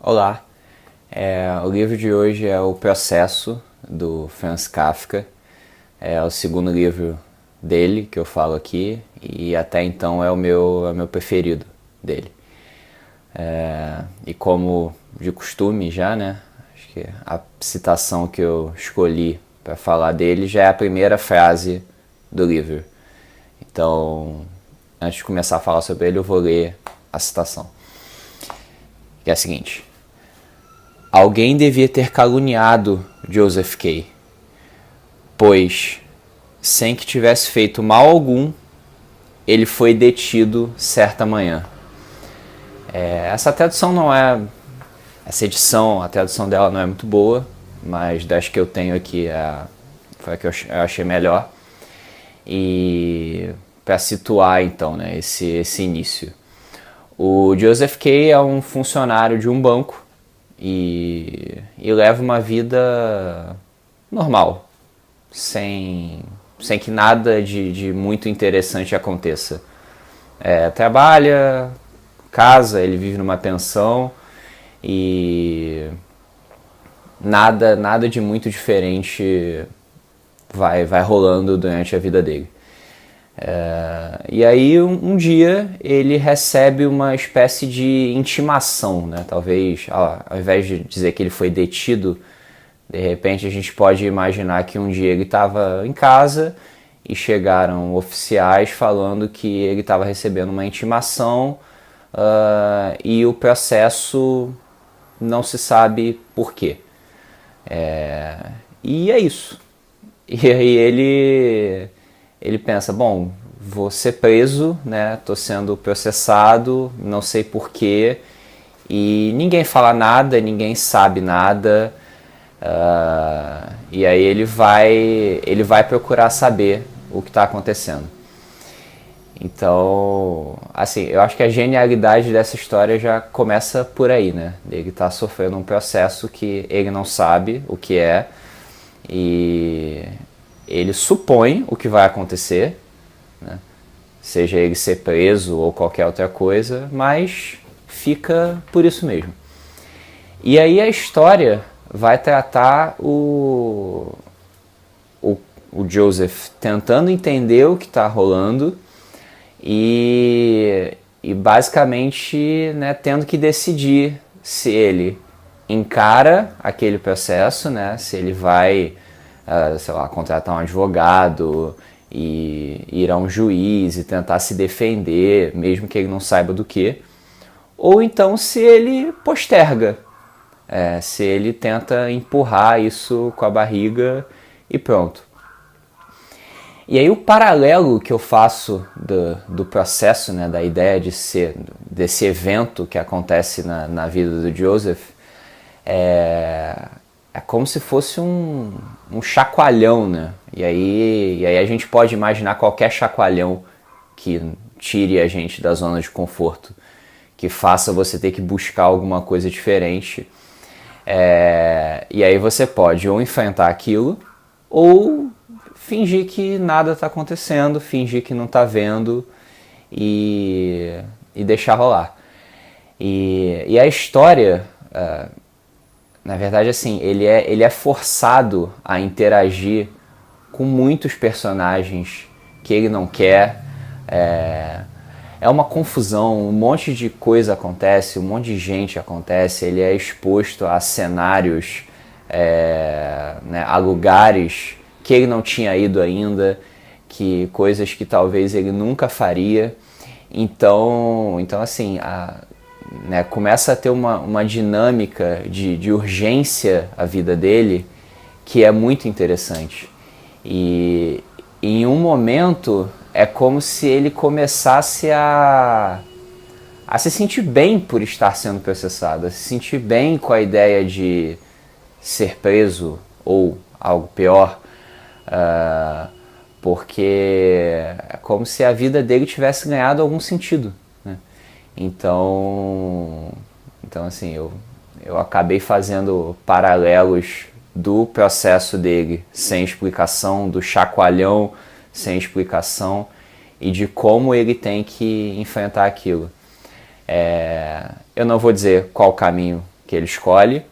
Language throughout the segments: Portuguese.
Olá, o livro de hoje é O Processo, do Franz Kafka. É o segundo livro dele que eu falo aqui e até então é o meu preferido dele. E como de costume já, né? Acho que a citação que eu escolhi para falar dele já é a primeira frase do livro. Então, antes de começar a falar sobre ele, eu vou ler a citação, que é a seguinte: alguém devia ter caluniado Joseph K., pois, sem que tivesse feito mal algum, ele foi detido certa manhã. Essa tradução não é... Essa edição, a tradução dela não é muito boa, mas das que eu tenho aqui foi a que eu achei melhor. E para situar então, né, esse início. O Joseph K. é um funcionário de um banco e leva uma vida normal, sem que nada de muito interessante aconteça. Trabalha, casa, ele vive numa pensão e nada de muito diferente vai rolando durante a vida dele. E aí um dia ele recebe uma espécie de intimação, né? Talvez, ao invés de dizer que ele foi detido, de repente a gente pode imaginar que um dia ele estava em casa e chegaram oficiais falando que ele estava recebendo uma intimação e o processo não se sabe por quê. E é isso. E aí ele pensa, bom, vou ser preso, né? Tô sendo processado, não sei porquê, e ninguém fala nada, ninguém sabe nada, e aí ele vai procurar saber o que está acontecendo. Então, assim, eu acho que a genialidade dessa história já começa por aí, né? Ele tá sofrendo um processo que ele não sabe o que é, e ele supõe o que vai acontecer, né? Seja ele ser preso ou qualquer outra coisa, mas fica por isso mesmo. E aí a história vai tratar o Joseph tentando entender o que está rolando e basicamente, né, tendo que decidir se ele encara aquele processo, né, se ele vai sei lá, contratar um advogado e ir a um juiz e tentar se defender, mesmo que ele não saiba do que, ou então se ele posterga, se ele tenta empurrar isso com a barriga e pronto. E aí o paralelo que eu faço do processo, né, da ideia desse evento que acontece na vida do Joseph, é como se fosse um chacoalhão, né? E aí a gente pode imaginar qualquer chacoalhão que tire a gente da zona de conforto, que faça você ter que buscar alguma coisa diferente. E aí você pode ou enfrentar aquilo, ou fingir que nada está acontecendo, fingir que não está vendo e deixar rolar. E a história... na verdade, assim, ele é forçado a interagir com muitos personagens que ele não quer. É uma confusão, um monte de coisa acontece, um monte de gente acontece. Ele é exposto a cenários, né, a lugares que ele não tinha ido ainda, coisas que talvez ele nunca faria. Então assim, né, começa a ter uma dinâmica de urgência a vida dele que é muito interessante. E em um momento é como se ele começasse a se sentir bem por estar sendo processado, a se sentir bem com a ideia de ser preso ou algo pior, porque é como se a vida dele tivesse ganhado algum sentido, né? Então assim, eu acabei fazendo paralelos do processo dele sem explicação, do chacoalhão sem explicação e de como ele tem que enfrentar aquilo. Eu não vou dizer qual caminho que ele escolhe,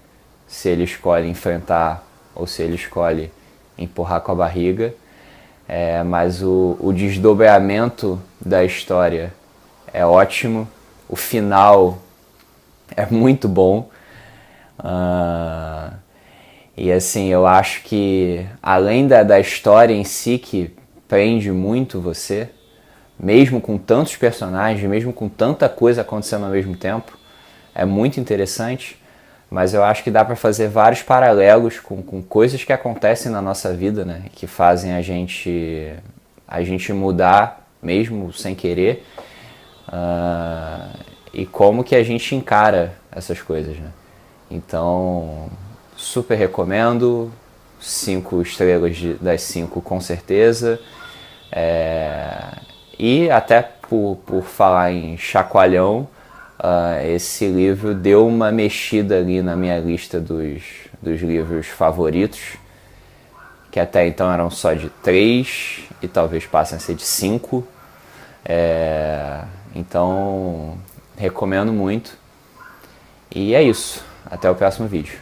se ele escolhe enfrentar ou se ele escolhe empurrar com a barriga. Mas o desdobramento da história é ótimo, o final é muito bom. E assim, eu acho que além da história em si, que prende muito você, mesmo com tantos personagens, mesmo com tanta coisa acontecendo ao mesmo tempo, é muito interessante, mas eu acho que dá para fazer vários paralelos com coisas que acontecem na nossa vida, né, que fazem a gente mudar, mesmo sem querer, e como que a gente encara essas coisas, né. Então, super recomendo, 5 estrelas das 5 com certeza. E até por falar em chacoalhão, esse livro deu uma mexida ali na minha lista dos livros favoritos, que até então eram só de 3 e talvez passem a ser de 5. Então, recomendo muito. E é isso. Até o próximo vídeo.